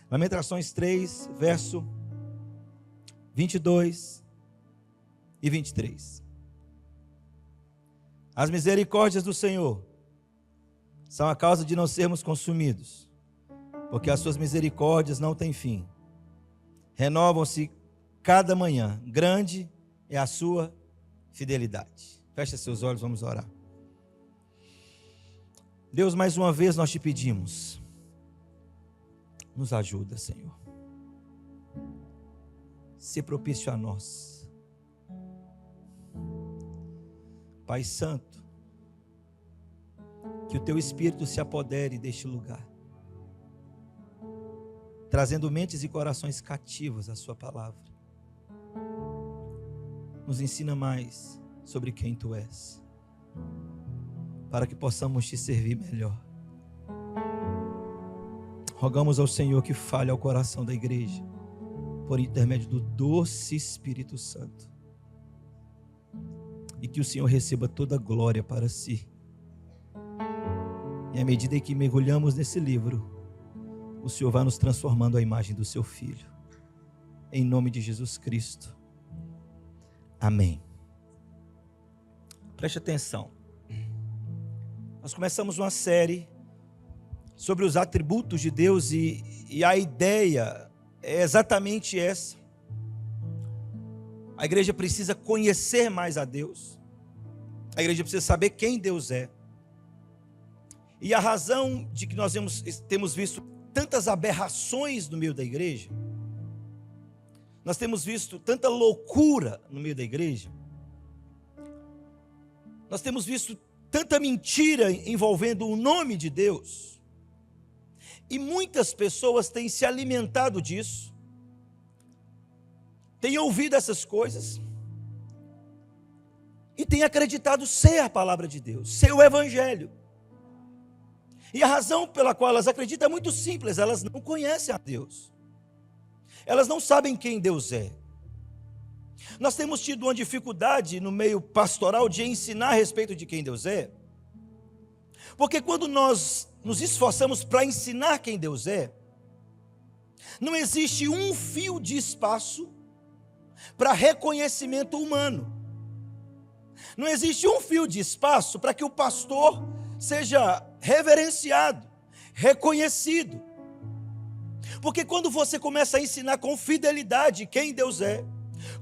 Lamentações 3, verso 22 e 23. As misericórdias do Senhor são a causa de não sermos consumidos, porque as suas misericórdias não têm fim. Renovam-se cada manhã. Grande é a sua fidelidade. Feche seus olhos, vamos orar. Deus, mais uma vez nós te pedimos, nos ajuda, Senhor. Se propício a nós. Pai Santo, que o teu Espírito se apodere deste lugar, trazendo mentes e corações cativos à sua palavra. Nos ensina mais sobre quem tu és, para que possamos te servir melhor. Rogamos ao Senhor que fale ao coração da igreja, por intermédio do doce Espírito Santo, e que o Senhor receba toda a glória para si. E à medida em que mergulhamos nesse livro, o Senhor vai nos transformando à imagem do seu Filho. Em nome de Jesus Cristo. Amém. Preste atenção. Nós começamos uma série sobre os atributos de Deus e a ideia é exatamente essa. A igreja precisa conhecer mais a Deus. A igreja precisa saber quem Deus é. E a razão de que nós temos visto tantas aberrações no meio da igreja, nós temos visto tanta loucura no meio da igreja, nós temos visto tanta mentira envolvendo o nome de Deus, e muitas pessoas têm se alimentado disso, têm ouvido essas coisas, e têm acreditado ser a palavra de Deus, ser o evangelho. E a razão pela qual elas acreditam é muito simples: elas não conhecem a Deus, elas não sabem quem Deus é. Nós temos tido uma dificuldade no meio pastoral de ensinar a respeito de quem Deus é, porque quando nós nos esforçamos para ensinar quem Deus é, não existe um fio de espaço para reconhecimento humano, não existe um fio de espaço para que o pastor seja reverenciado, reconhecido. Porque quando você começa a ensinar com fidelidade quem Deus é,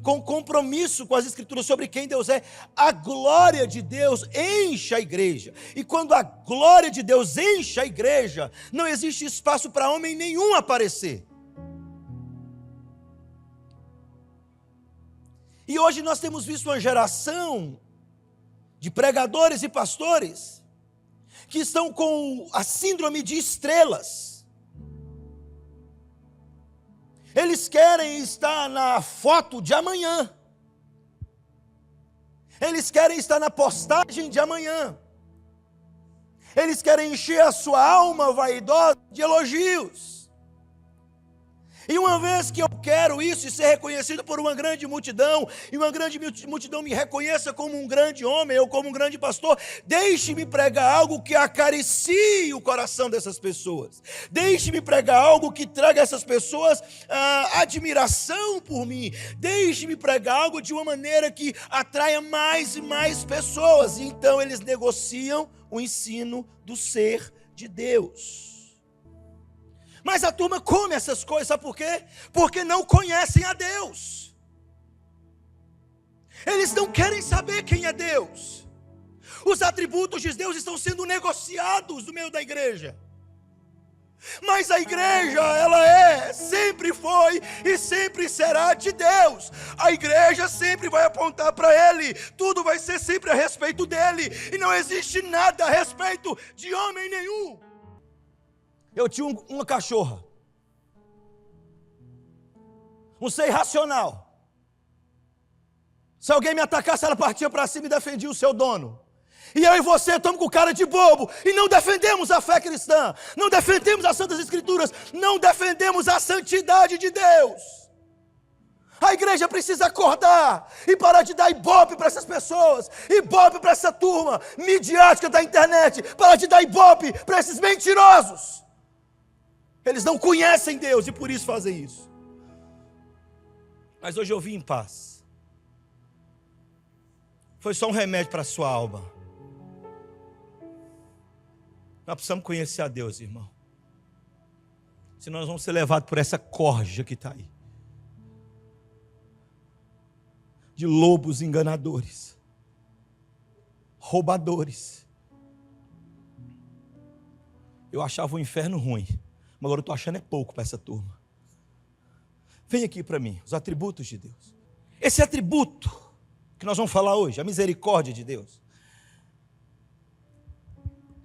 com compromisso com as Escrituras sobre quem Deus é, a glória de Deus enche a igreja. E quando a glória de Deus enche a igreja, não existe espaço para homem nenhum aparecer. E hoje nós temos visto uma geração de pregadores e pastores que estão com a síndrome de estrelas. Eles querem estar na foto de amanhã. Eles querem estar na postagem de amanhã. Eles querem encher a sua alma vaidosa de elogios. E uma vez que eu quero isso e ser reconhecido por uma grande multidão, e uma grande multidão me reconheça como um grande homem ou como um grande pastor, deixe-me pregar algo que acaricie o coração dessas pessoas. Deixe-me pregar algo que traga a essas pessoas admiração por mim. Deixe-me pregar algo de uma maneira que atraia mais e mais pessoas. E então eles negociam o ensino do ser de Deus. Mas a turma come essas coisas, sabe por quê? Porque não conhecem a Deus. Eles não querem saber quem é Deus. Os atributos de Deus estão sendo negociados no meio da igreja. Mas a igreja, ela sempre foi e sempre será de Deus. A igreja sempre vai apontar para Ele. Tudo vai ser sempre a respeito dEle. E não existe nada a respeito de homem nenhum. Eu tinha uma cachorra, um ser irracional. Se alguém me atacasse, ela partia para cima e defendia o seu dono. E eu e você estamos com cara de bobo e não defendemos a fé cristã, não defendemos as Santas Escrituras, não defendemos a santidade de Deus. A igreja precisa acordar e parar de dar ibope para essas pessoas, ibope para essa turma midiática da internet, parar de dar ibope para esses mentirosos. Eles não conhecem Deus e por isso fazem isso. Mas hoje eu vim em paz. Foi só um remédio para a sua alma. Nós precisamos conhecer a Deus, irmão. Senão nós vamos ser levados por essa corja que está aí. De lobos enganadores. Roubadores. Eu achava o inferno ruim. Mas agora eu estou achando é pouco para essa turma. Vem aqui para mim, os atributos de Deus. Esse atributo que nós vamos falar hoje, a misericórdia de Deus,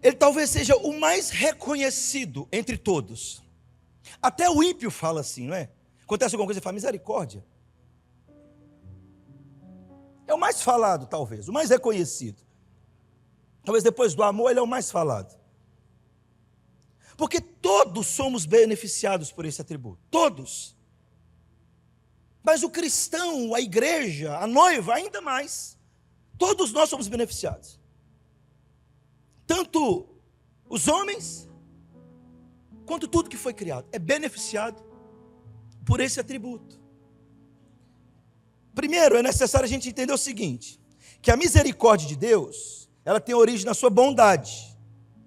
ele talvez seja o mais reconhecido entre todos. Até o ímpio fala assim, não é? Acontece alguma coisa e fala misericórdia. É o mais falado, talvez, o mais reconhecido. Talvez depois do amor ele é o mais falado. Porque todos somos beneficiados por esse atributo. Todos. Mas o cristão, a igreja, a noiva, ainda mais. Todos nós somos beneficiados. Tanto os homens, quanto tudo que foi criado, é beneficiado por esse atributo. Primeiro, é necessário a gente entender o seguinte, que a misericórdia de Deus, ela tem origem na sua bondade,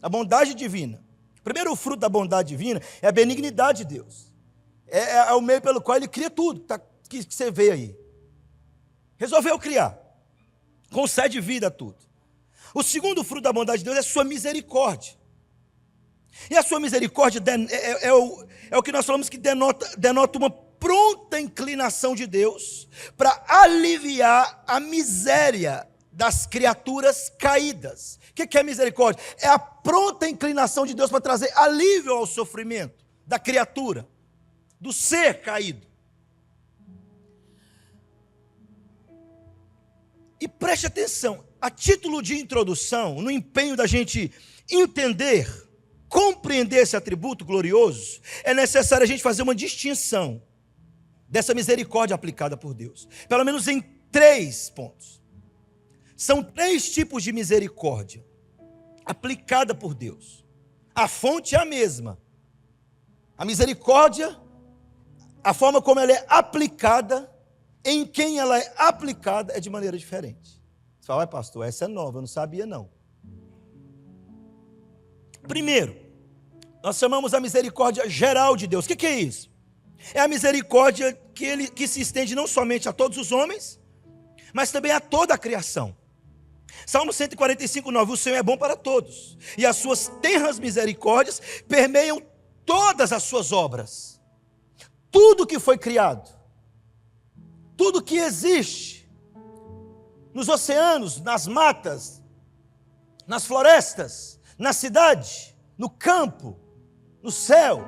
a bondade divina. Primeiro, o fruto da bondade divina é a benignidade de Deus. É o meio pelo qual Ele cria tudo, que você vê aí. Resolveu criar, concede vida a tudo. O segundo fruto da bondade de Deus é a sua misericórdia. E a sua misericórdia é o que nós falamos que denota uma pronta inclinação de Deus para aliviar a miséria das criaturas caídas. O que é misericórdia? É a pronta inclinação de Deus para trazer alívio ao sofrimento da criatura, do ser caído. E preste atenção, a título de introdução, no empenho da gente entender, compreender esse atributo glorioso, é necessário a gente fazer uma distinção dessa misericórdia aplicada por Deus. Pelo menos em 3 pontos. São 3 tipos de misericórdia aplicada por Deus. A fonte é a mesma. A misericórdia, a forma como ela é aplicada, em quem ela é aplicada é de maneira diferente. Você fala, pastor, essa é nova, eu não sabia não. Primeiro, nós chamamos a misericórdia geral de Deus. O que é isso? É a misericórdia que se estende não somente a todos os homens, mas também a toda a criação. Salmo 145, 9, o Senhor é bom para todos, e as suas tenras misericórdias permeiam todas as suas obras. Tudo que foi criado, tudo que existe, nos oceanos, nas matas, nas florestas, na cidade, no campo, no céu,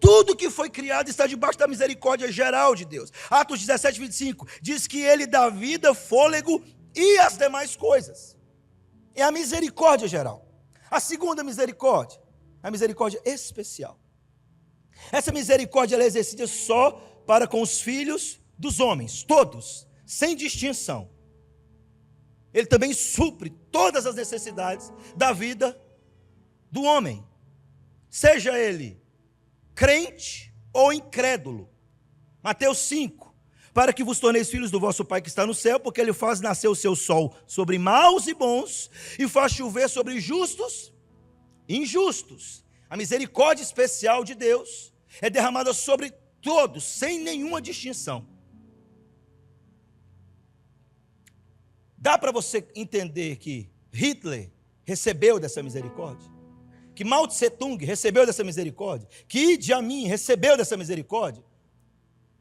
tudo que foi criado está debaixo da misericórdia geral de Deus. Atos 17, 25, diz que Ele dá vida, fôlego e as demais coisas. É a misericórdia geral. A segunda misericórdia, a misericórdia especial. Essa misericórdia ela é exercida só para com os filhos dos homens, todos, sem distinção. Ele também supre todas as necessidades da vida do homem, seja ele crente ou incrédulo. Mateus 5, para que vos torneis filhos do vosso Pai que está no céu, porque Ele faz nascer o seu sol sobre maus e bons, e faz chover sobre justos e injustos. A misericórdia especial de Deus é derramada sobre todos, sem nenhuma distinção. Dá para você entender que Hitler recebeu dessa misericórdia? Que Mao Tse Tung recebeu dessa misericórdia? Que Idi Amin recebeu dessa misericórdia?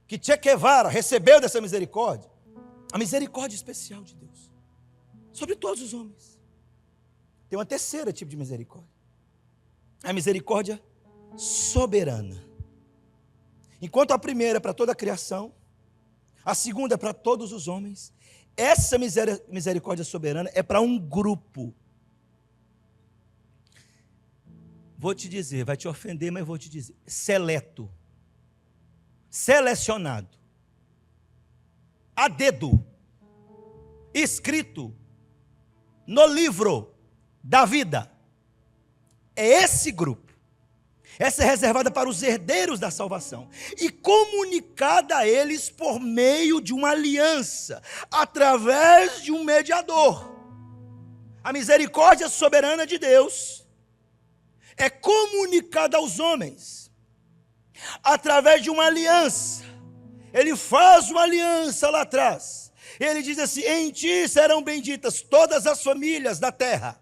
Que Che Guevara recebeu dessa misericórdia? A misericórdia especial de Deus sobre todos os homens. Tem uma terceira tipo de misericórdia. A misericórdia soberana. Enquanto a primeira é para toda a criação, a segunda é para todos os homens, essa misericórdia soberana é para um grupo. Vou te dizer, vai te ofender, mas vou te dizer, seleto, selecionado, a dedo, escrito no livro da vida. É esse grupo. Essa é reservada para os herdeiros da salvação e comunicada a eles por meio de uma aliança, através de um mediador. A misericórdia soberana de Deus é comunicada aos homens através de uma aliança. Ele faz uma aliança lá atrás. Ele diz assim: em ti serão benditas todas as famílias da terra.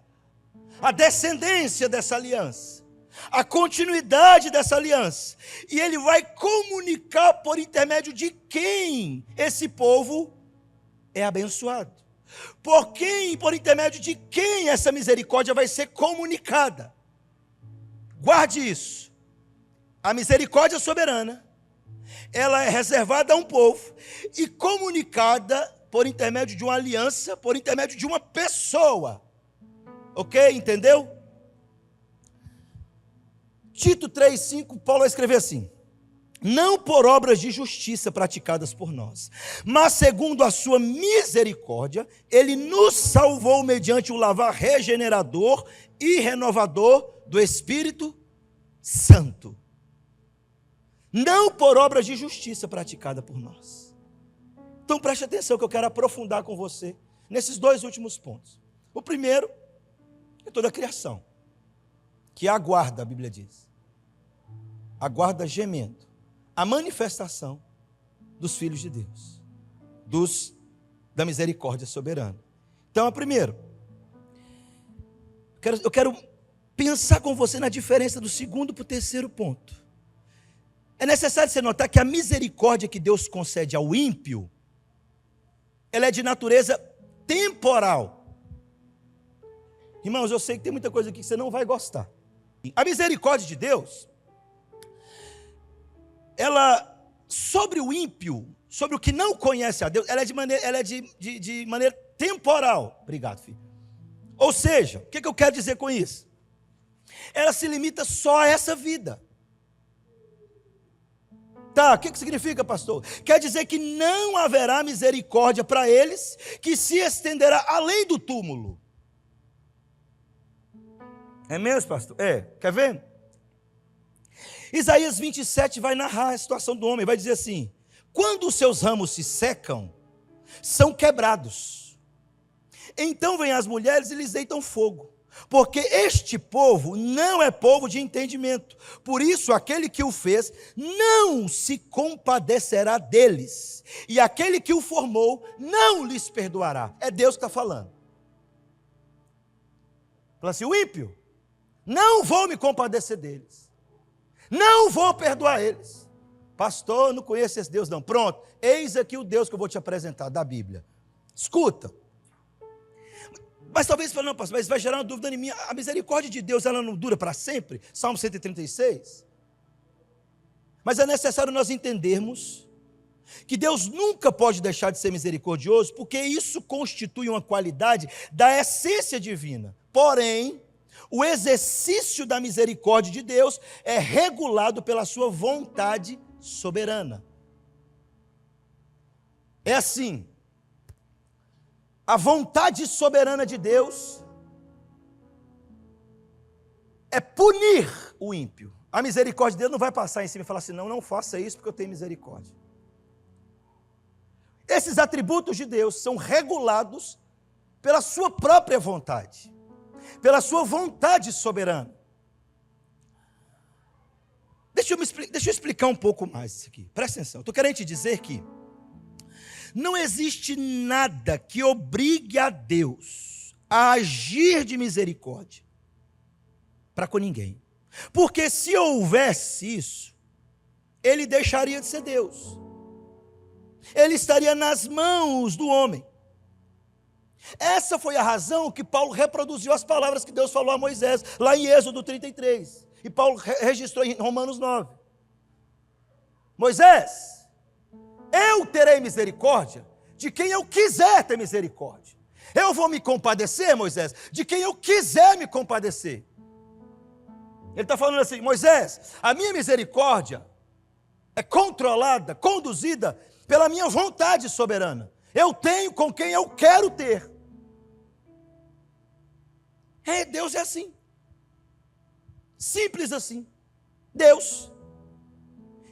A descendência dessa aliança, a continuidade dessa aliança. E ele vai comunicar por intermédio de quem esse povo é abençoado. Por quem, por intermédio de quem essa misericórdia vai ser comunicada. Guarde isso. A misericórdia soberana, ela é reservada a um povo e comunicada por intermédio de uma aliança, por intermédio de uma pessoa. Ok? Entendeu? Tito 3,5, Paulo vai escrever assim: não por obras de justiça praticadas por nós, mas segundo a sua misericórdia, ele nos salvou mediante o lavar regenerador e renovador do Espírito Santo. Não por obras de justiça praticada por nós. Então preste atenção que eu quero aprofundar com você nesses dois últimos pontos. O primeiro é toda a criação, que aguarda, a Bíblia diz, aguarda gemendo a manifestação dos filhos de Deus, da misericórdia soberana. Então, primeiro, eu quero pensar com você na diferença do segundo para o terceiro ponto. É necessário você notar que a misericórdia que Deus concede ao ímpio, ela é de natureza temporal. Irmãos, eu sei que tem muita coisa aqui que você não vai gostar. A misericórdia de Deus, ela, sobre o ímpio, sobre o que não conhece a Deus, ela é de maneira temporal. Obrigado, filho. Ou seja, o que eu quero dizer com isso? Ela se limita só a essa vida. Tá, o que significa, pastor? Quer dizer que não haverá misericórdia para eles, que se estenderá além do túmulo. É mesmo, pastor? É, quer ver? Isaías 27 vai narrar a situação do homem, vai dizer assim: quando os seus ramos se secam, são quebrados. Então vêm as mulheres e lhes deitam fogo, porque este povo não é povo de entendimento. Por isso aquele que o fez não se compadecerá deles, e aquele que o formou não lhes perdoará. É Deus que está falando. Fala assim: o ímpio, não vou me compadecer deles, não vou perdoar eles. Pastor, eu não conheço esse Deus não. Pronto, eis aqui o Deus que eu vou te apresentar, da Bíblia. Escuta. Mas talvez você fale: não, pastor, mas vai gerar uma dúvida em mim. A misericórdia de Deus, ela não dura para sempre? Salmo 136. Mas é necessário nós entendermos que Deus nunca pode deixar de ser misericordioso, porque isso constitui uma qualidade da essência divina. Porém, o exercício da misericórdia de Deus é regulado pela sua vontade soberana. É assim: a vontade soberana de Deus é punir o ímpio. A misericórdia de Deus não vai passar em cima e falar assim: não faça isso porque eu tenho misericórdia. Esses atributos de Deus são regulados pela sua própria vontade, pela sua vontade soberana. Deixa eu explicar um pouco mais isso aqui. Presta atenção. Estou querendo te dizer que não existe nada que obrigue a Deus a agir de misericórdia para com ninguém. Porque se houvesse isso, ele deixaria de ser Deus. Ele estaria nas mãos do homem. Essa foi a razão que Paulo reproduziu as palavras que Deus falou a Moisés, lá em Êxodo 33. E Paulo registrou em Romanos 9. Moisés, eu terei misericórdia de quem eu quiser ter misericórdia. Eu vou me compadecer, Moisés, de quem eu quiser me compadecer. Ele está falando assim: Moisés, a minha misericórdia é controlada, conduzida pela minha vontade soberana. Eu tenho com quem eu quero ter. Deus é assim. Simples assim. Deus.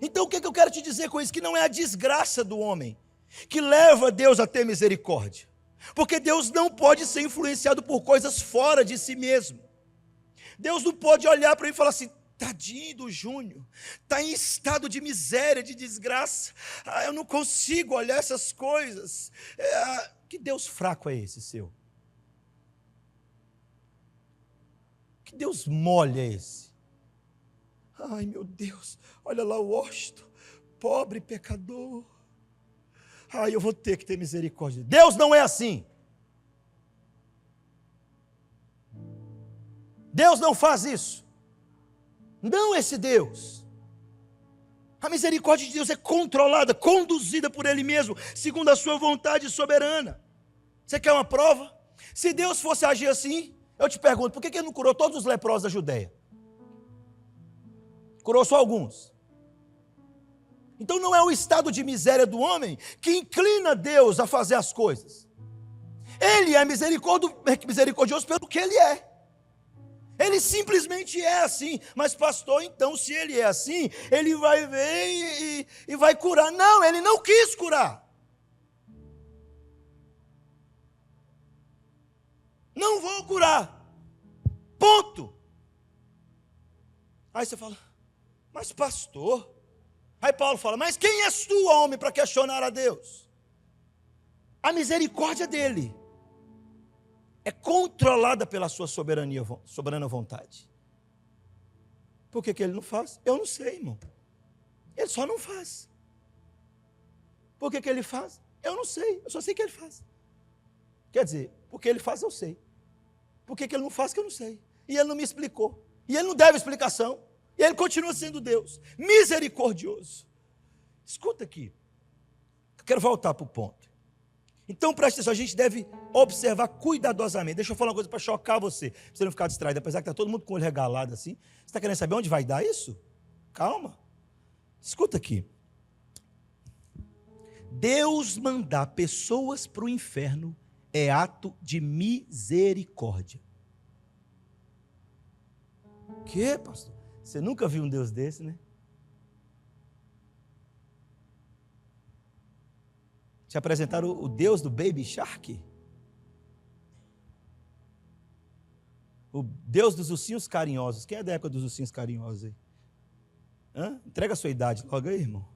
Então o que eu quero te dizer com isso? Que não é a desgraça do homem que leva Deus a ter misericórdia. Porque Deus não pode ser influenciado por coisas fora de si mesmo. Deus não pode olhar para ele e falar assim: tadinho do Júnior, está em estado de miséria, de desgraça. Eu não consigo olhar essas coisas. Que Deus fraco é esse seu? Que Deus mole é esse? Ai, meu Deus, olha lá o Washington, pobre pecador. Ai, eu vou ter que ter misericórdia. Deus não é assim. Deus não faz isso. Não esse Deus. A misericórdia de Deus é controlada, conduzida por Ele mesmo, segundo a sua vontade soberana. Você quer uma prova? Se Deus fosse agir assim, eu te pergunto, por que Ele não curou todos os leprosos da Judeia? Curou só alguns. Então não é o estado de miséria do homem que inclina Deus a fazer as coisas. Ele é misericordioso pelo que Ele é. Ele simplesmente é assim. Mas pastor, então se Ele é assim, Ele vai ver e vai curar. Não, Ele não quis curar. Não vou curar. Ponto. Aí você fala, mas pastor... Aí Paulo fala, mas quem és tu, homem, para questionar a Deus? A misericórdia dele é controlada pela sua soberana vontade. Por que ele não faz? Eu não sei, irmão. Ele só não faz. Por que ele faz? Eu não sei, eu só sei que ele faz. Quer dizer, porque ele faz eu sei. Por que ele não faz que eu não sei. E ele não me explicou. E ele não deve explicação. E ele continua sendo Deus, misericordioso. Escuta aqui, eu quero voltar para o ponto. Então preste atenção, a gente deve observar cuidadosamente. Deixa eu falar uma coisa para chocar você, para você não ficar distraído, apesar que está todo mundo com o olho regalado assim. Você está querendo saber onde vai dar isso? Calma. Escuta aqui. Deus mandar pessoas para o inferno é ato de misericórdia. O quê, pastor? Você nunca viu um Deus desse, né? Te apresentaram o Deus do Baby Shark? O Deus dos ursinhos carinhosos. Quem é da época dos ursinhos carinhosos aí? Entrega a sua idade logo aí, irmão.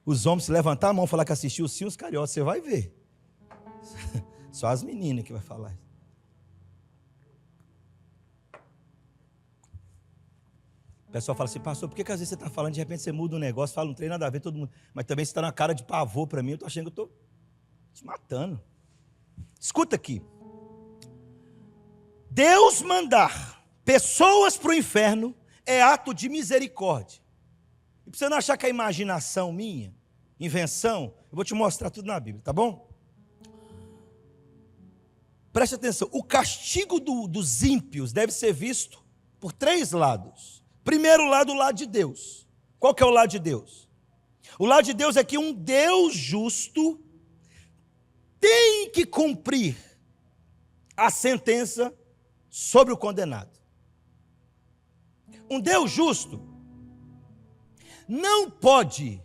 Os homens se levantar a mão e falar que assistiu ursinhos carinhosos, você vai ver. Só as meninas que vai falar isso. O pessoal fala assim, pastor, por que às vezes você está falando, de repente você muda um negócio, fala um trem, nada a ver, todo mundo. Mas também você está na cara de pavor para mim, eu estou achando que eu estou te matando. Escuta aqui. Deus mandar pessoas para o inferno é ato de misericórdia. E para você não achar que é imaginação minha, invenção, eu vou te mostrar tudo na Bíblia, tá bom? Preste atenção, o castigo dos ímpios deve ser visto por três lados. Primeiro lado, o lado de Deus. Qual que é o lado de Deus? O lado de Deus é que um Deus justo tem que cumprir a sentença sobre o condenado. Um Deus justo não pode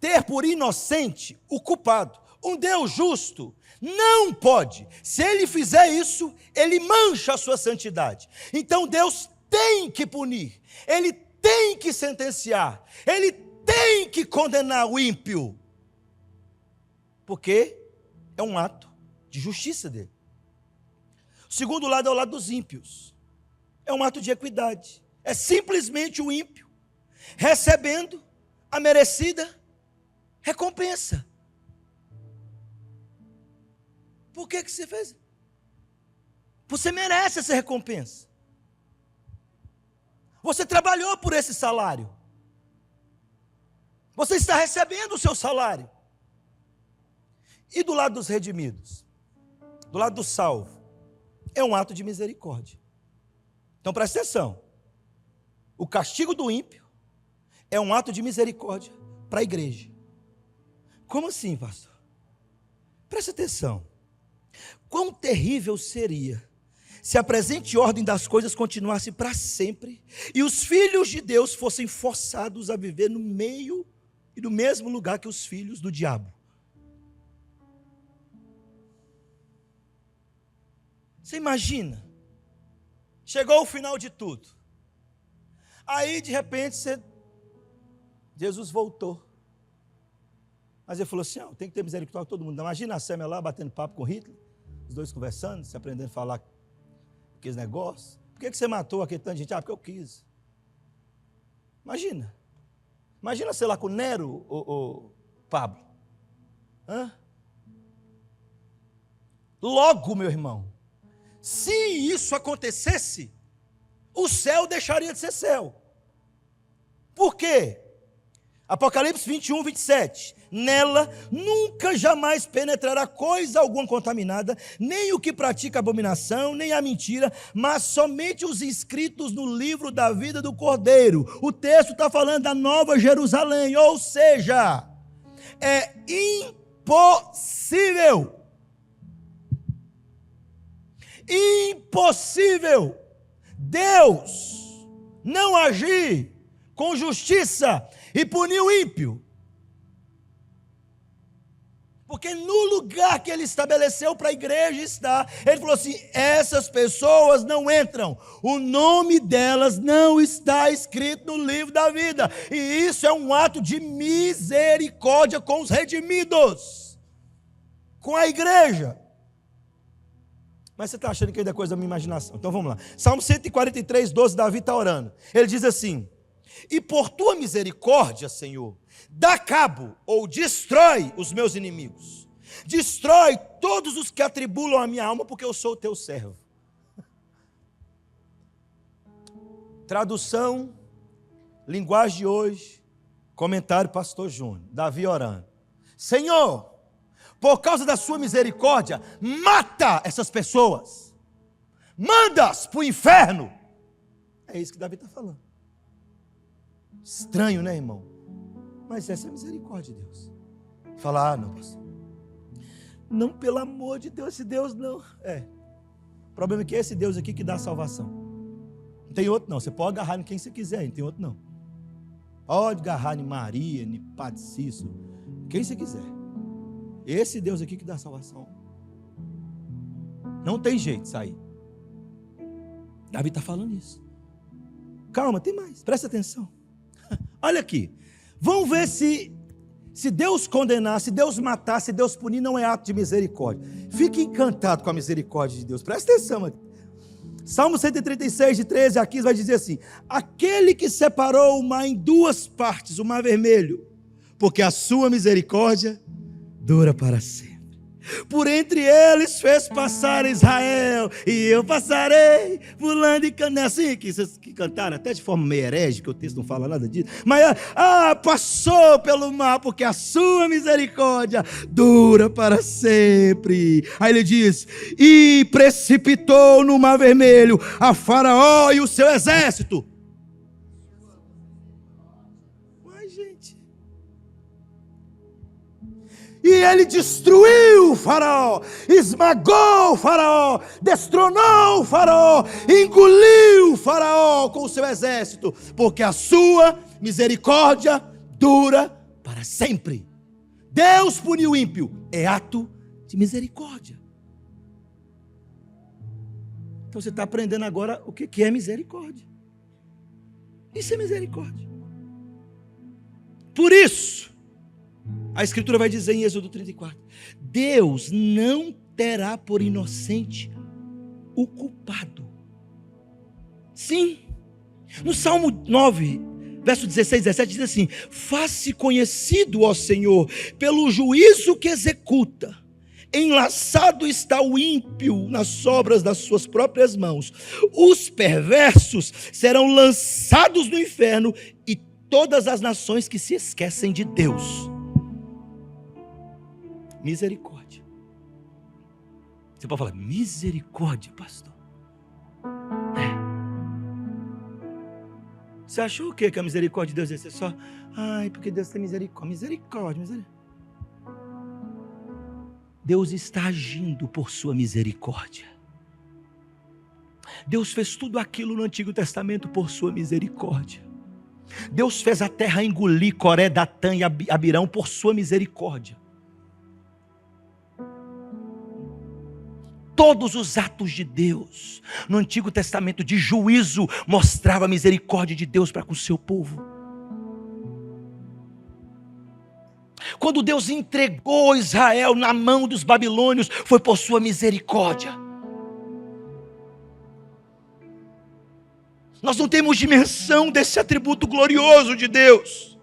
ter por inocente o culpado. Um Deus justo não pode. Se ele fizer isso, ele mancha a sua santidade. Então Deus tem que punir, ele tem que sentenciar, ele tem que condenar o ímpio, porque é um ato de justiça dele. O segundo lado é o lado dos ímpios, é um ato de equidade, é simplesmente o ímpio recebendo a merecida recompensa. Por que você fez? Você merece essa recompensa. Você trabalhou por esse salário. Você está recebendo o seu salário. E do lado dos redimidos, do lado do salvo, é um ato de misericórdia. Então presta atenção. O castigo do ímpio é um ato de misericórdia para a igreja. Como assim, pastor? Presta atenção. Quão terrível seria se a presente ordem das coisas continuasse para sempre, e os filhos de Deus fossem forçados a viver no meio e no mesmo lugar que os filhos do diabo. Você imagina? Chegou o final de tudo. Aí, de repente, Jesus voltou. Mas ele falou assim, tem que ter misericórdia de todo mundo. Imagina a Sêmia lá, batendo papo com Hitler, os dois conversando, se aprendendo a falar aqueles negócios. Por que você matou aquele tanto de gente? Porque eu quis. Imagina. Imagina, sei lá, com Nero, o Pablo. Logo, meu irmão, se isso acontecesse, o céu deixaria de ser céu. Por quê? Apocalipse 21, 27. Nela nunca jamais penetrará coisa alguma contaminada, nem o que pratica abominação, nem a mentira, mas somente os inscritos no livro da vida do Cordeiro. O texto está falando da Nova Jerusalém, ou seja, é impossível. Impossível Deus não agir com justiça e punir o ímpio. Porque no lugar que ele estabeleceu para a igreja estar, ele falou assim, essas pessoas não entram, o nome delas não está escrito no livro da vida, e isso é um ato de misericórdia com os redimidos, com a igreja. Mas você está achando que ainda é coisa da minha imaginação. Então vamos lá. Salmo 143, 12, Davi está orando. Ele diz assim, e por tua misericórdia, Senhor, dá cabo ou destrói os meus inimigos. Destrói todos os que atribulam a minha alma, porque eu sou o teu servo. Tradução, linguagem de hoje, comentário pastor Júnior, Davi orando. Senhor, por causa da sua misericórdia, mata essas pessoas. Manda-as para o inferno. É isso que Davi está falando. Estranho, né, irmão? Mas essa é a misericórdia de Deus. Fala, não, pastor. Não, pelo amor de Deus, esse Deus não. O problema é que é esse Deus aqui que dá a salvação. Não tem outro não. Você pode agarrar em quem você quiser, não tem outro não. Pode agarrar em Maria, em Padre Cícero, quem você quiser. Esse Deus aqui que dá a salvação. Não tem jeito de sair. Davi está falando isso. Calma, tem mais. Presta atenção. Olha aqui. Vamos ver se Deus condenar, se Deus matar, se Deus punir, não é ato de misericórdia. Fique encantado com a misericórdia de Deus. Presta atenção aqui. Salmo 136, de 13 a 15, vai dizer assim, aquele que separou o mar em duas partes, o mar vermelho, porque a sua misericórdia dura para sempre. Por entre eles fez passar Israel, e eu passarei pulando e cantando. É assim que vocês cantaram, até de forma meio herege, o texto não fala nada disso. Mas, passou pelo mar, porque a sua misericórdia dura para sempre. Aí ele diz, e precipitou no mar vermelho a Faraó e o seu exército. E ele destruiu o Faraó, esmagou o Faraó, destronou o Faraó, engoliu o Faraó com o seu exército, porque a sua misericórdia dura para sempre. Deus puniu o ímpio, é ato de misericórdia. Então você está aprendendo agora o que é misericórdia. Isso é misericórdia. Por isso, a Escritura vai dizer em Êxodo 34, Deus não terá por inocente o culpado. Sim, no Salmo 9, verso 16, 17, diz assim, faz-se conhecido, ó Senhor, pelo juízo que executa. Enlaçado está o ímpio nas obras das suas próprias mãos. Os perversos serão lançados no inferno e todas as nações que se esquecem de Deus. Misericórdia. Você pode falar, misericórdia, pastor. Você achou o quê? Que a misericórdia de Deus ia ser só, porque Deus tem misericórdia. Misericórdia. Deus está agindo por sua misericórdia. Deus fez tudo aquilo no Antigo Testamento por sua misericórdia. Deus fez a terra engolir Coré, Datã e Abirão por sua misericórdia. Todos os atos de Deus no Antigo Testamento de juízo mostrava a misericórdia de Deus para com o seu povo. Quando Deus entregou Israel na mão dos babilônios, foi por sua misericórdia. Nós não temos dimensão desse atributo glorioso de Deus.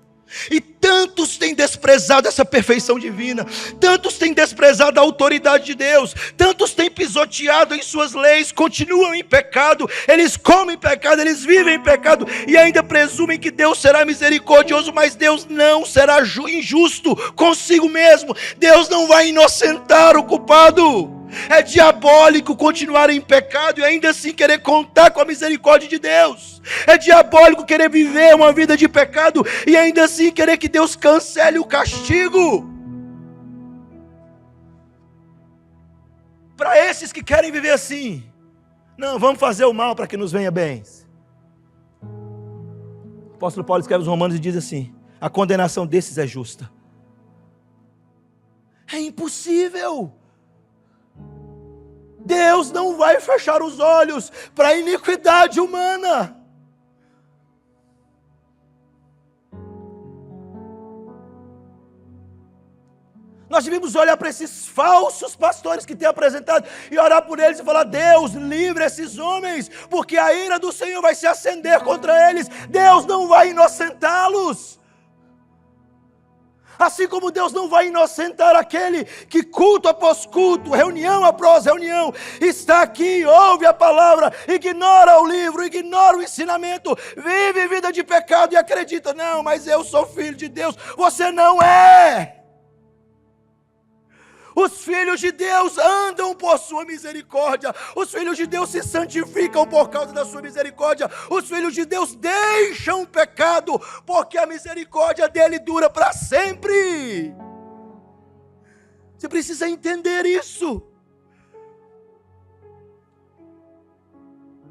E tantos têm desprezado essa perfeição divina, tantos têm desprezado a autoridade de Deus, tantos têm pisoteado em suas leis, continuam em pecado, eles comem pecado, eles vivem em pecado e ainda presumem que Deus será misericordioso, mas Deus não será injusto consigo mesmo. Deus não vai inocentar o culpado. É diabólico continuar em pecado e ainda assim querer contar com a misericórdia de Deus. É diabólico querer viver uma vida de pecado e ainda assim querer que Deus cancele o castigo. Para esses que querem viver assim, não, vamos fazer o mal para que nos venha bens. O apóstolo Paulo escreve aos Romanos e diz assim: a condenação desses é justa. É impossível. Deus não vai fechar os olhos para a iniquidade humana. Nós devemos olhar para esses falsos pastores que têm apresentado e orar por eles e falar: Deus, livre esses homens, porque a ira do Senhor vai se acender contra eles. Deus não vai inocentá-los. Assim como Deus não vai inocentar aquele que culto após culto, reunião após reunião, está aqui, ouve a palavra, ignora o livro, ignora o ensinamento, vive vida de pecado e acredita: não, mas eu sou filho de Deus. Você não é. Os filhos de Deus andam por sua misericórdia. Os filhos de Deus se santificam por causa da sua misericórdia. Os filhos de Deus deixam o pecado, porque a misericórdia dele dura para sempre. Você precisa entender isso.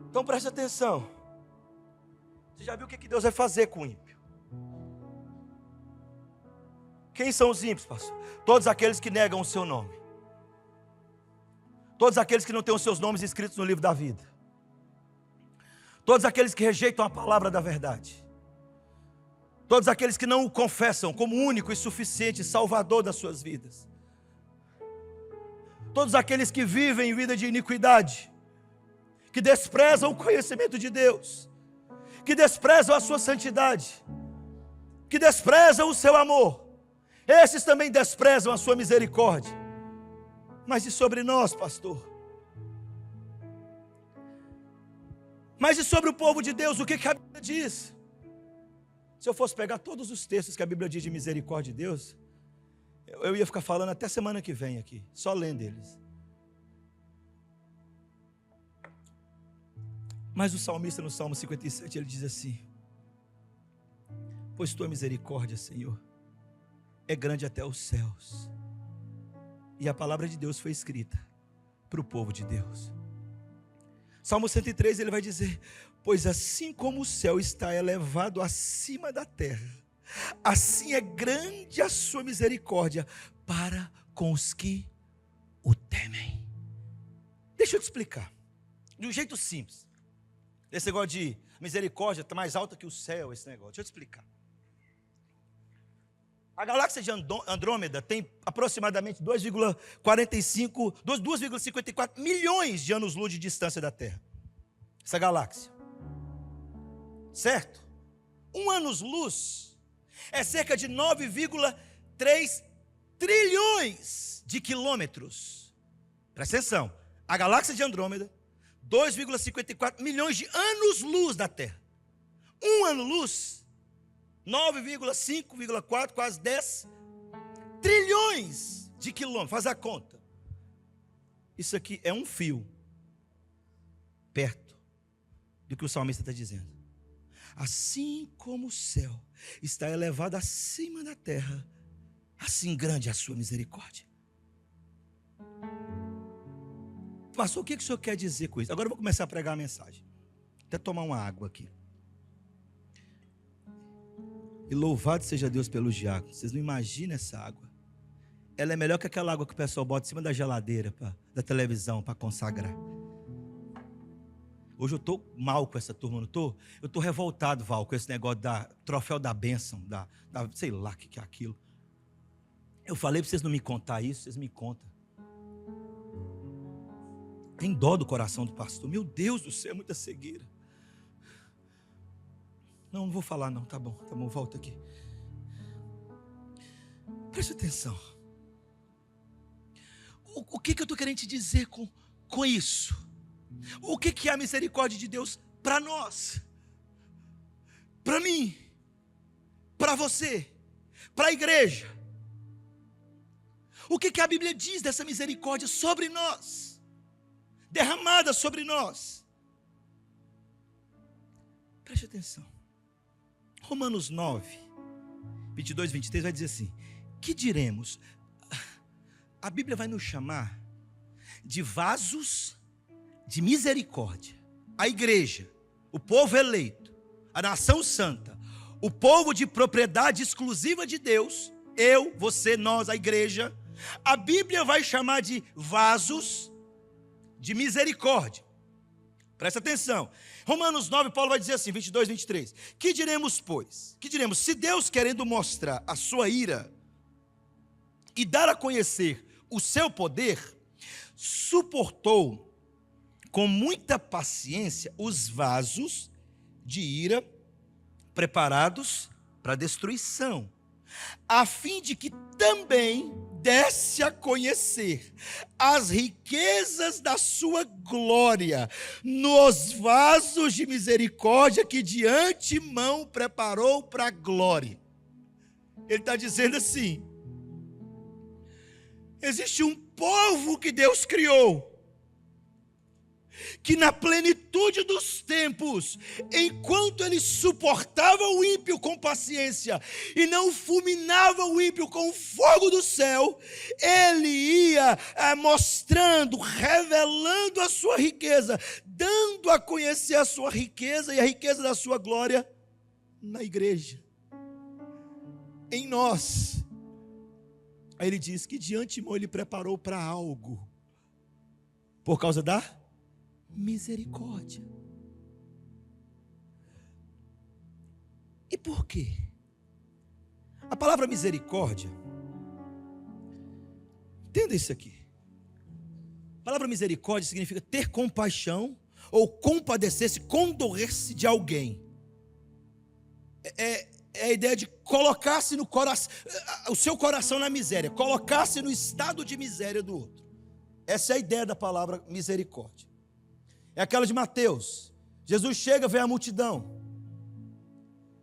Então preste atenção. Você já viu o que Deus vai fazer com o ímpio? Quem são os ímpios, pastor? Todos aqueles que negam o seu nome. Todos aqueles que não têm os seus nomes escritos no livro da vida. Todos aqueles que rejeitam a palavra da verdade. Todos aqueles que não o confessam como único e suficiente Salvador das suas vidas. Todos aqueles que vivem em vida de iniquidade, que desprezam o conhecimento de Deus, que desprezam a sua santidade, que desprezam o seu amor. Esses também desprezam a sua misericórdia. Mas e sobre nós, pastor? Mas e sobre o povo de Deus, o que a Bíblia diz? Se eu fosse pegar todos os textos que a Bíblia diz de misericórdia de Deus, eu ia ficar falando até semana que vem aqui, só lendo eles. Mas o salmista no Salmo 57, ele diz assim: pois tua misericórdia, Senhor, é grande até os céus. E a palavra de Deus foi escrita para o povo de Deus. Salmo 103, ele vai dizer: pois assim como o céu está elevado acima da terra, assim é grande a sua misericórdia para com os que o temem. Deixa eu te explicar, de um jeito simples. Esse negócio de misericórdia está mais alta que o céu, esse negócio. Deixa eu te explicar. A galáxia de Andrômeda tem aproximadamente 2,54 milhões de anos-luz de distância da Terra. Essa galáxia. Certo? Um anos-luz é cerca de 9,3 trilhões de quilômetros. Presta atenção. A galáxia de Andrômeda, 2,54 milhões de anos-luz da Terra. Um ano-luz, 9,5,4, quase 10 trilhões de quilômetros. Faz a conta. Isso aqui é um fio perto do que o salmista está dizendo. Assim como o céu está elevado acima da terra, assim grande é a sua misericórdia. Pastor, o que o senhor quer dizer com isso? Agora eu vou começar a pregar a mensagem. Até tomar uma água aqui. E louvado seja Deus pelos diáconos. Vocês não imaginam essa água. Ela é melhor que aquela água que o pessoal bota em cima da geladeira, da televisão, para consagrar. Hoje eu estou mal com essa turma, não estou? Eu estou revoltado, Val, com esse negócio da troféu da bênção, sei lá o que é aquilo. Eu falei para vocês não me contar isso, vocês me contam. Tem dó do coração do pastor. Meu Deus do céu, é muita cegueira. Não vou falar não, tá bom, volta aqui. Preste atenção. O que eu estou querendo te dizer com isso? O que é a misericórdia de Deus para nós? Para mim? Para você? Para a igreja? O que a Bíblia diz dessa misericórdia sobre nós? Derramada sobre nós? Preste atenção. Romanos 9, 22, 23 vai dizer assim: que diremos? A Bíblia vai nos chamar de vasos de misericórdia. A igreja, o povo eleito, a nação santa, o povo de propriedade exclusiva de Deus, eu, você, nós, a igreja, a Bíblia vai chamar de vasos de misericórdia. Presta atenção. Romanos 9, Paulo vai dizer assim, 22, 23. Que diremos, pois? Que diremos? Se Deus, querendo mostrar a sua ira e dar a conhecer o seu poder, suportou com muita paciência os vasos de ira preparados para destruição, a fim de que também desse a conhecer as riquezas da sua glória nos vasos de misericórdia que de antemão preparou para a glória. Ele está dizendo assim: existe um povo que Deus criou, que na plenitude dos tempos, enquanto ele suportava o ímpio com paciência e não fulminava o ímpio com o fogo do céu, ele ia mostrando, revelando a sua riqueza, dando a conhecer a sua riqueza e a riqueza da sua glória na igreja, em nós. Aí ele diz que de antemão ele preparou para algo, por causa da misericórdia. E por quê? A palavra misericórdia, entenda isso aqui. A palavra misericórdia significa ter compaixão ou compadecer-se, condoer-se de alguém. É a ideia de colocar-se no coração, o seu coração na miséria, colocar-se no estado de miséria do outro. Essa é a ideia da palavra misericórdia. É aquela de Mateus. Jesus chega, vê a multidão.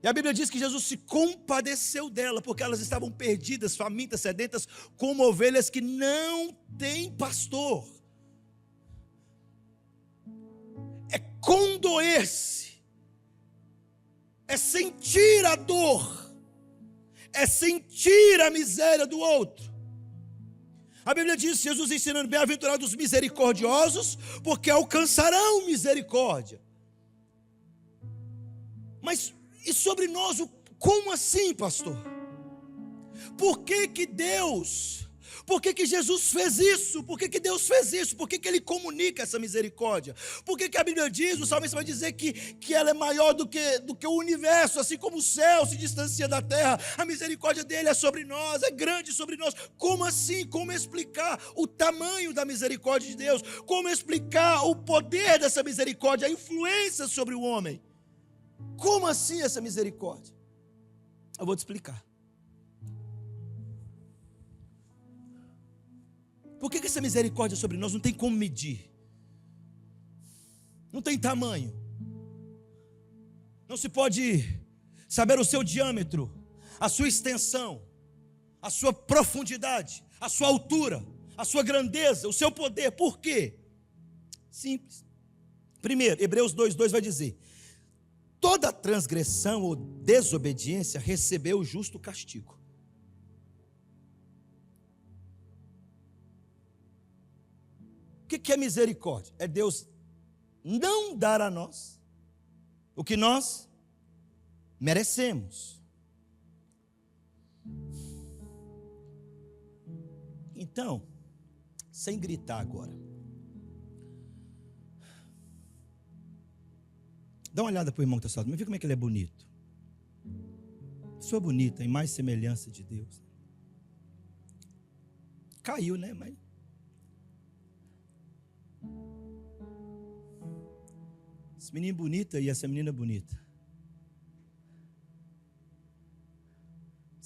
E a Bíblia diz que Jesus se compadeceu dela, porque elas estavam perdidas, famintas, sedentas, como ovelhas que não têm pastor. É condoer-se. É sentir a dor. É sentir a miséria do outro. A Bíblia diz, Jesus ensinando, bem-aventurados os misericordiosos, porque alcançarão misericórdia. Mas, e sobre nós, como assim, pastor? Por que Jesus fez isso? Por que Deus fez isso? Por que Ele comunica essa misericórdia? Por que a Bíblia diz, o salmista vai dizer que ela é maior do que o universo, assim como o céu se distancia da terra, a misericórdia dele é sobre nós, é grande sobre nós. Como assim? Como explicar o tamanho da misericórdia de Deus? Como explicar o poder dessa misericórdia, a influência sobre o homem? Como assim essa misericórdia? Eu vou te explicar. Por que essa misericórdia sobre nós não tem como medir? Não tem tamanho. Não se pode saber o seu diâmetro, a sua extensão, a sua profundidade, a sua altura, a sua grandeza, o seu poder. Por quê? Simples. Primeiro, Hebreus 2:2 vai dizer: toda transgressão ou desobediência recebeu o justo castigo. que é misericórdia? É Deus não dar a nós o que nós merecemos. Então, sem gritar agora, dá uma olhada para o irmão que está ao lado, me vê como é que ele é bonito. Pessoa bonita, em mais semelhança de Deus. Caiu, né? Mas esse menino bonita e essa menina bonita.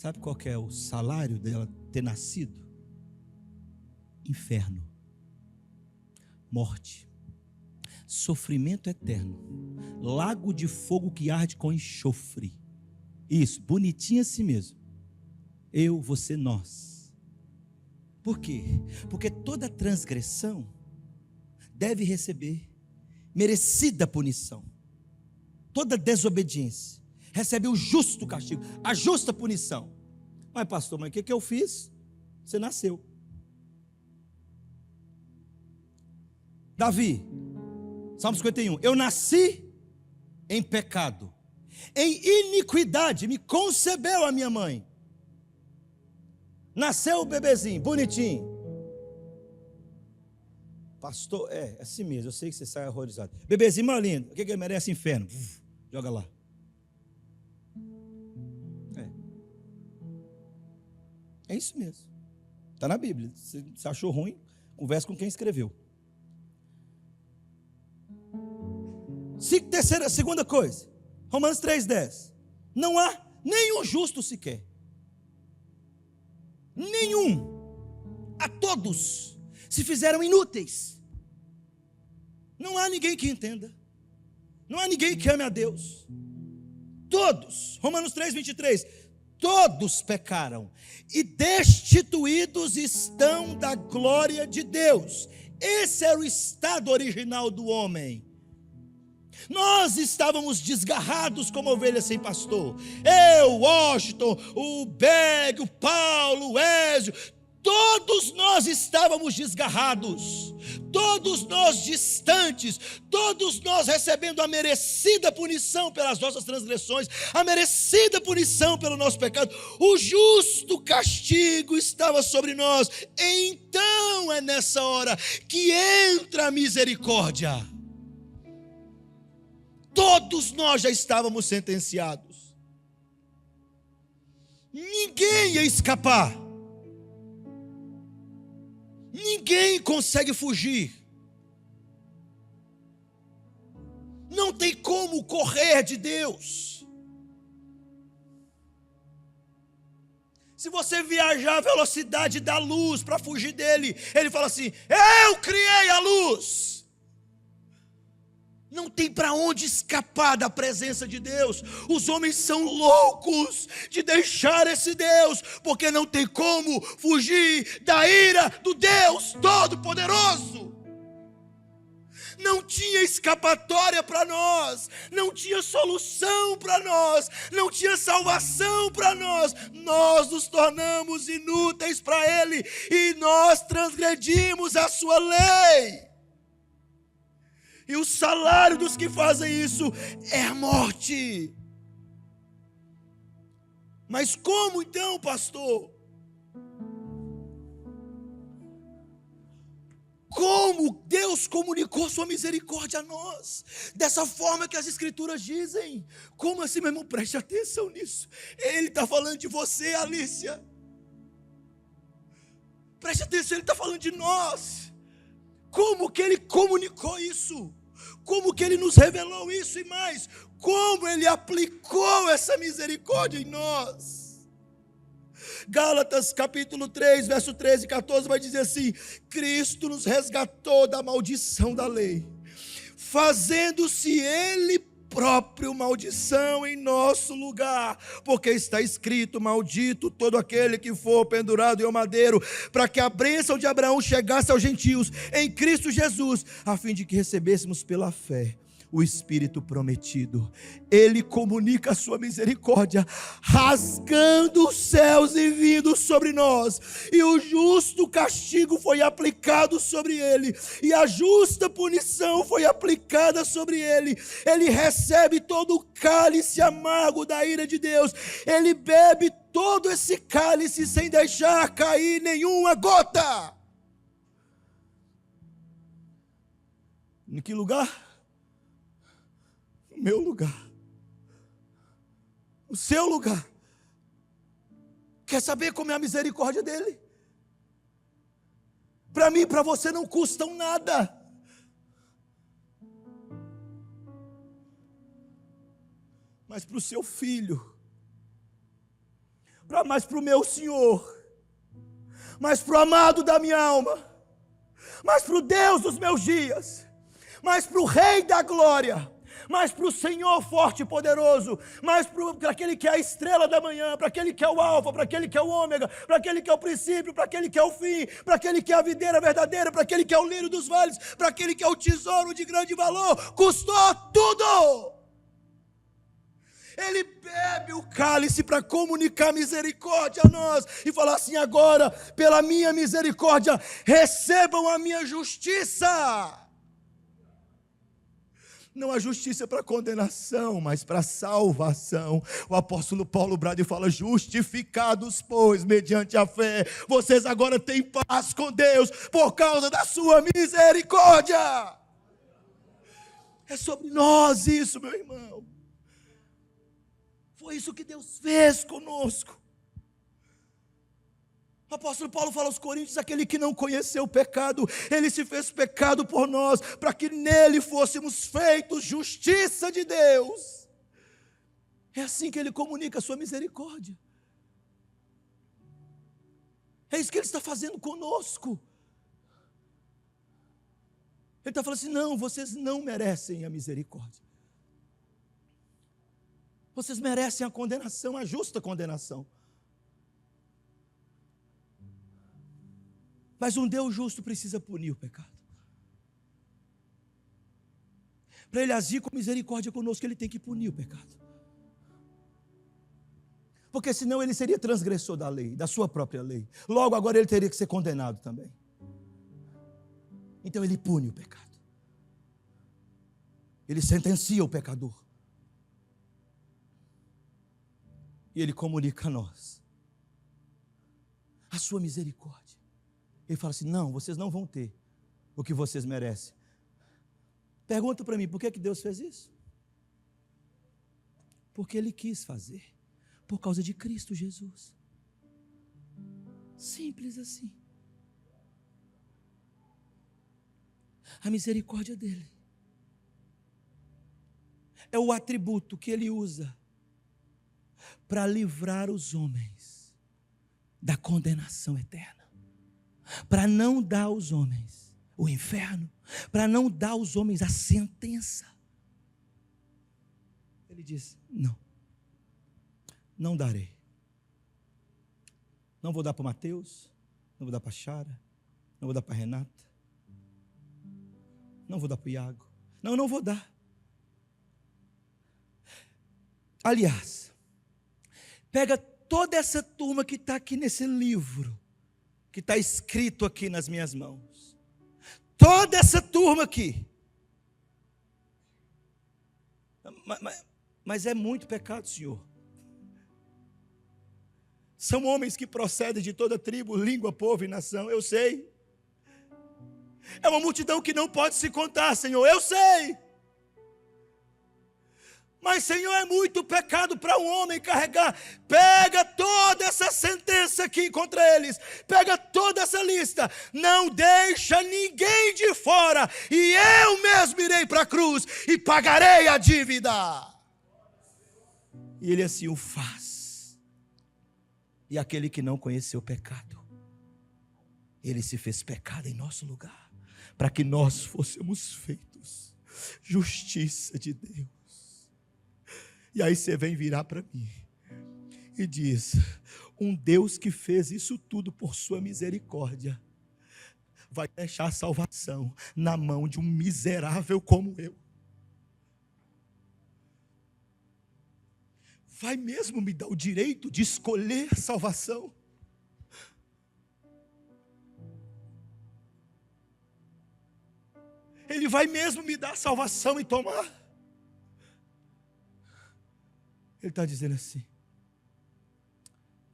Sabe qual que é o salário dela ter nascido? Inferno, morte, sofrimento eterno, lago de fogo que arde com enxofre. Isso, bonitinho assim mesmo. Eu, você, nós. Por quê? Porque toda transgressão deve receber merecida punição. Toda desobediência recebe o justo castigo, a justa punição. Mas pastor, mas o que eu fiz? Você nasceu. Davi, Salmo 51, eu nasci em pecado, em iniquidade me concebeu a minha mãe. Nasceu o bebezinho, bonitinho. Pastor, é assim mesmo, eu sei que você sai horrorizado. Bebezinho mais lindo, o que ele merece? Inferno. Joga lá. É isso mesmo. Está na Bíblia. Se achou ruim, converse com quem escreveu. Segunda coisa, Romanos 3,10. Não há nenhum justo sequer. Nenhum. A todos se fizeram inúteis. Não há ninguém que entenda. Não há ninguém que ame a Deus. Todos. Romanos 3,23. Todos pecaram e destituídos estão da glória de Deus. Esse era o estado original do homem. Nós estávamos desgarrados como ovelhas sem pastor. Eu, Washington, o Beg, o Paulo, o Ézio, todos nós estávamos desgarrados, todos nós distantes, todos nós recebendo a merecida punição pelas nossas transgressões, a merecida punição pelo nosso pecado. O justo castigo estava sobre nós. Então é nessa hora que entra a misericórdia. Todos nós já estávamos sentenciados. Ninguém ia escapar. Ninguém consegue fugir. Não tem como correr de Deus. Se você viajar a velocidade da luz para fugir dele, ele fala assim: eu criei a luz. Não tem para onde escapar da presença de Deus. Os homens são loucos de deixar esse Deus, porque não tem como fugir da ira do Deus Todo-Poderoso. Não tinha escapatória para nós, não tinha solução para nós, não tinha salvação para nós. Nós nos tornamos inúteis para Ele e nós transgredimos a sua lei. E o salário dos que fazem isso é a morte. Mas como então, pastor? Como Deus comunicou sua misericórdia a nós? Dessa forma que as escrituras dizem. Como assim, meu irmão? Preste atenção nisso. Ele está falando de você, Alícia. Preste atenção, ele está falando de nós. Como que ele comunicou isso? Como que ele nos revelou isso e mais? Como ele aplicou essa misericórdia em nós? Gálatas capítulo 3, verso 13 e 14 vai dizer assim: Cristo nos resgatou da maldição da lei, fazendo-se Ele próprio maldição em nosso lugar, porque está escrito: maldito todo aquele que for pendurado em um madeiro, para que a bênção de Abraão chegasse aos gentios em Cristo Jesus, a fim de que recebêssemos pela fé o Espírito prometido. Ele comunica a sua misericórdia, rasgando os céus e vindo sobre nós. E o justo castigo foi aplicado sobre ele, e a justa punição foi aplicada sobre ele. Ele recebe todo o cálice amargo da ira de Deus. Ele bebe todo esse cálice sem deixar cair nenhuma gota. Em que lugar? No meu lugar. No seu lugar. Quer saber como é a misericórdia dele? Para mim e para você não custam nada. Mas para o seu filho, mas para o meu Senhor, mas para o amado da minha alma, mas para o Deus dos meus dias, mas para o Rei da glória, mas para o Senhor forte e poderoso, mas para aquele que é a estrela da manhã, para aquele que é o alfa, para aquele que é o ômega, para aquele que é o princípio, para aquele que é o fim, para aquele que é a videira verdadeira, para aquele que é o lírio dos vales, para aquele que é o tesouro de grande valor, custou tudo. Ele bebe o cálice para comunicar misericórdia a nós e falar assim: agora, pela minha misericórdia, recebam a minha justiça. Não a justiça para condenação, mas para salvação. O apóstolo Paulo brada e fala: justificados, pois, mediante a fé, vocês agora têm paz com Deus por causa da sua misericórdia. É sobre nós isso, meu irmão. Foi isso que Deus fez conosco. O apóstolo Paulo fala aos Coríntios: aquele que não conheceu o pecado, ele se fez pecado por nós, para que nele fôssemos feitos justiça de Deus. É assim que ele comunica a sua misericórdia. É isso que ele está fazendo conosco. Ele está falando assim: não, vocês não merecem a misericórdia. Vocês merecem a condenação, a justa condenação. Mas um Deus justo precisa punir o pecado. Para ele agir com misericórdia conosco, ele tem que punir o pecado. Porque senão ele seria transgressor da lei, da sua própria lei. Logo agora ele teria que ser condenado também. Então ele pune o pecado. Ele sentencia o pecador. E ele comunica a nós a sua misericórdia. Ele fala assim: não, vocês não vão ter o que vocês merecem. Pergunta para mim: por que Deus fez isso? Porque Ele quis fazer, por causa de Cristo Jesus. Simples assim. A misericórdia dEle é o atributo que Ele usa para livrar os homens da condenação eterna, para não dar aos homens o inferno, para não dar aos homens a sentença. Ele diz: não darei. Não vou dar para Mateus, não vou dar para Chara, não vou dar para Renata, não vou dar para Iago, não vou dar. Aliás, pega toda essa turma que está aqui nesse livro, que está escrito aqui nas minhas mãos. Toda essa turma aqui. Mas é muito pecado, Senhor. São homens que procedem de toda tribo, língua, povo e nação, eu sei. É uma multidão que não pode se contar, Senhor, eu sei. Mas, Senhor, é muito pecado para um homem carregar. Pega toda essa sentença aqui contra eles. Pega toda essa lista. Não deixa ninguém de fora. E eu mesmo irei para a cruz e pagarei a dívida. E Ele assim o faz. E aquele que não conheceu o pecado, Ele se fez pecado em nosso lugar, para que nós fôssemos feitos justiça de Deus. E aí você vem virar para mim e diz: um Deus que fez isso tudo por sua misericórdia, vai deixar a salvação na mão de um miserável como eu. vai mesmo me dar o direito de escolher salvação? Ele vai mesmo me dar salvação e tomar? Ele está dizendo assim: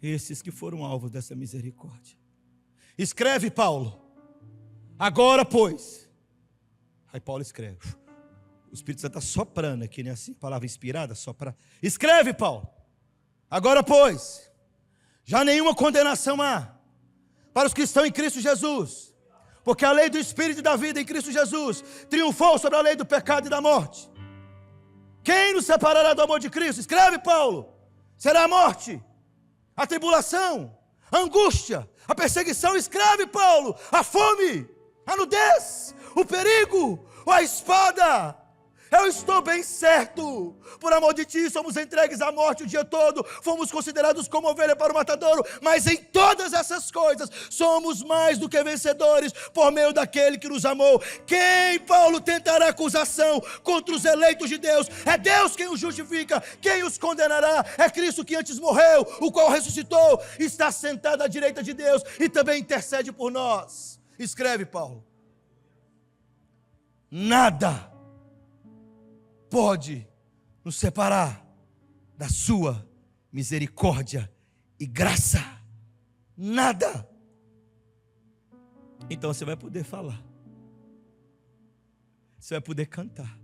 esses que foram alvos dessa misericórdia. Escreve, Paulo. Agora, pois. Aí Paulo escreve. O Espírito Santo está soprando aqui, né? Assim, palavra inspirada, sopra. Escreve, Paulo. Agora, pois, já nenhuma condenação há para os que estão em Cristo Jesus, porque a lei do Espírito e da vida em Cristo Jesus triunfou sobre a lei do pecado e da morte. Quem nos separará do amor de Cristo? Escreve, Paulo. Será a morte, a tribulação, a angústia, a perseguição? Escreve, Paulo. A fome, a nudez, o perigo, ou a espada? Eu estou bem certo, por amor de ti, somos entregues à morte o dia todo, fomos considerados como ovelha para o matadouro, mas em todas essas coisas, somos mais do que vencedores, por meio daquele que nos amou. Quem, Paulo, tentará acusação contra os eleitos de Deus? É Deus quem os justifica. Quem os condenará? É Cristo que antes morreu, o qual ressuscitou, está sentado à direita de Deus, e também intercede por nós. Escreve, Paulo. Nada pode nos separar da sua misericórdia e graça. Nada. Então você vai poder falar. Você vai poder cantar.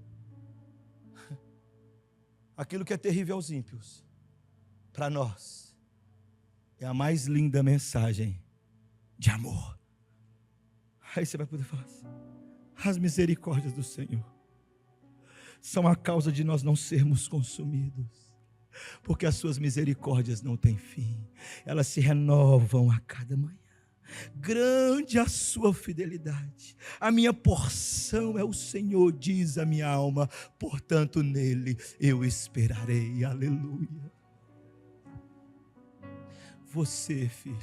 Aquilo que é terrível aos ímpios, para nós, é a mais linda mensagem de amor. Aí você vai poder falar assim: as misericórdias do Senhor são a causa de nós não sermos consumidos, porque as suas misericórdias não têm fim, elas se renovam a cada manhã. Grande a sua fidelidade, a minha porção é o Senhor, diz a minha alma, portanto nele eu esperarei. Aleluia. Você, filho,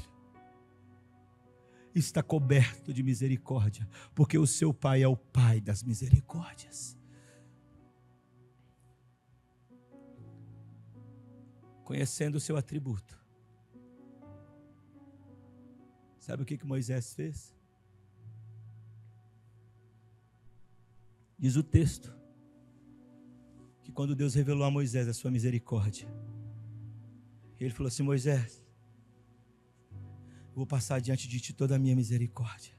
está coberto de misericórdia, porque o seu Pai é o Pai das misericórdias. Conhecendo o seu atributo, sabe o que Moisés fez? Diz o texto que quando Deus revelou a Moisés a sua misericórdia, ele falou assim: Moisés, eu vou passar diante de ti toda a minha misericórdia.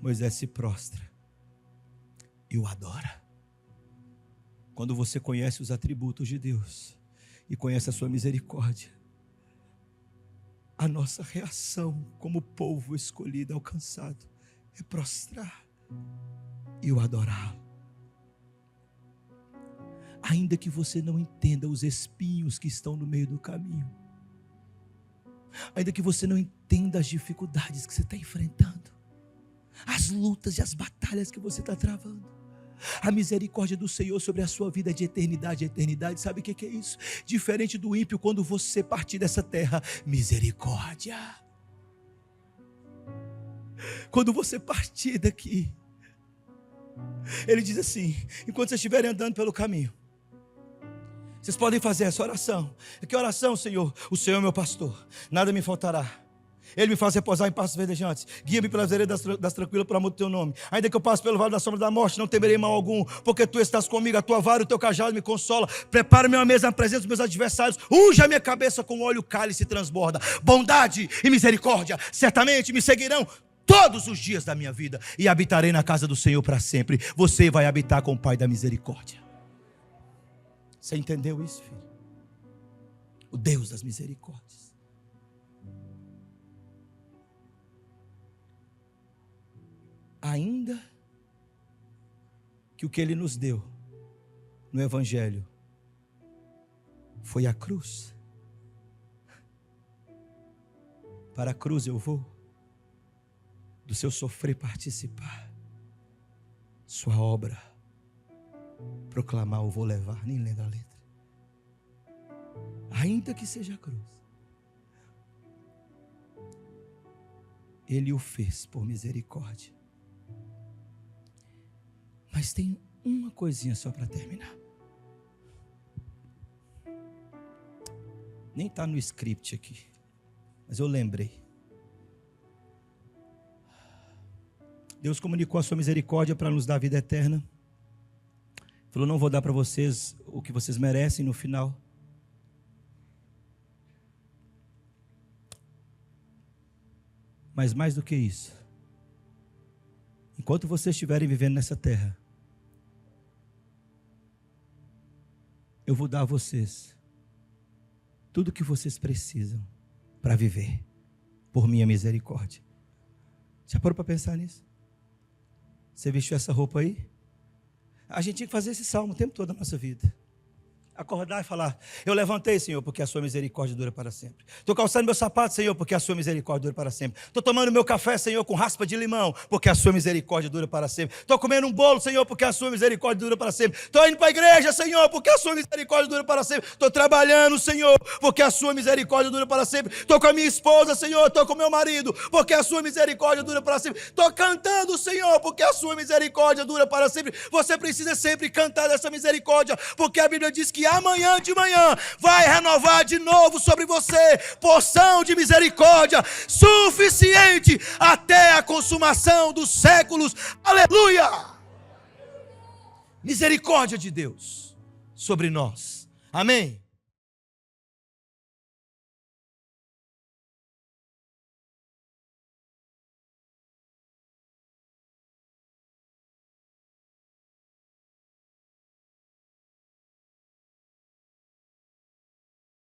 Moisés se prostra e o adora. Quando você conhece os atributos de Deus e conhece a sua misericórdia, a nossa reação como povo escolhido, alcançado, é prostrar e o adorá-lo. Ainda que você não entenda os espinhos que estão no meio do caminho, ainda que você não entenda as dificuldades que você está enfrentando, as lutas e as batalhas que você está travando, a misericórdia do Senhor sobre a sua vida é de eternidade a eternidade. Sabe o que é isso? Diferente do ímpio, quando você partir dessa terra, misericórdia. Quando você partir daqui, ele diz assim: enquanto vocês estiverem andando pelo caminho, vocês podem fazer essa oração. Que oração, Senhor? O Senhor é meu pastor, nada me faltará. Ele me faz repousar em pastos verdejantes, guia-me pelas veredas das tranquilas, por amor do teu nome. Ainda que eu passe pelo vale da sombra da morte, não temerei mal algum, porque tu estás comigo, a tua vara e o teu cajado me consola. Prepara-me uma mesa na presença dos meus adversários, unge a minha cabeça com óleo, o cálice transborda. Bondade e misericórdia certamente me seguirão todos os dias da minha vida, e habitarei na casa do Senhor para sempre. Você vai habitar com o Pai da misericórdia. Você entendeu isso, filho? O Deus das misericórdias. Ainda que o que Ele nos deu no Evangelho foi a cruz. Para a cruz eu vou, do seu sofrer participar, sua obra proclamar eu vou levar, nem lembra a letra. Ainda que seja a cruz, Ele o fez por misericórdia. Mas tem uma coisinha só para terminar. Nem está no script aqui, mas eu lembrei. Deus comunicou a sua misericórdia para nos dar a vida eterna. Falou, não vou dar para vocês o que vocês merecem no final. Mas mais do que isso, enquanto vocês estiverem vivendo nessa terra, eu vou dar a vocês tudo o que vocês precisam para viver, por minha misericórdia. Já parou para pensar nisso? Você vestiu essa roupa aí? A gente tinha que fazer esse salmo o tempo todo da nossa vida. Acordar e falar, eu levantei, Senhor, porque a sua misericórdia dura para sempre. Estou calçando meu sapato, Senhor, porque a sua misericórdia dura para sempre. Estou tomando meu café, Senhor, com raspa de limão, porque a sua misericórdia dura para sempre. Estou comendo um bolo, Senhor, porque a sua misericórdia dura para sempre. Estou indo para a igreja, Senhor, porque a sua misericórdia dura para sempre. Estou trabalhando, Senhor, porque a sua misericórdia dura para sempre. Estou com a minha esposa, Senhor, estou com meu marido, porque a sua misericórdia dura para sempre. Estou cantando, Senhor, porque a sua misericórdia dura para sempre. Você precisa sempre cantar dessa misericórdia, porque a Bíblia diz que amanhã de manhã vai renovar de novo sobre você porção de misericórdia suficiente até a consumação dos séculos. Aleluia! Misericórdia de Deus sobre nós. Amém?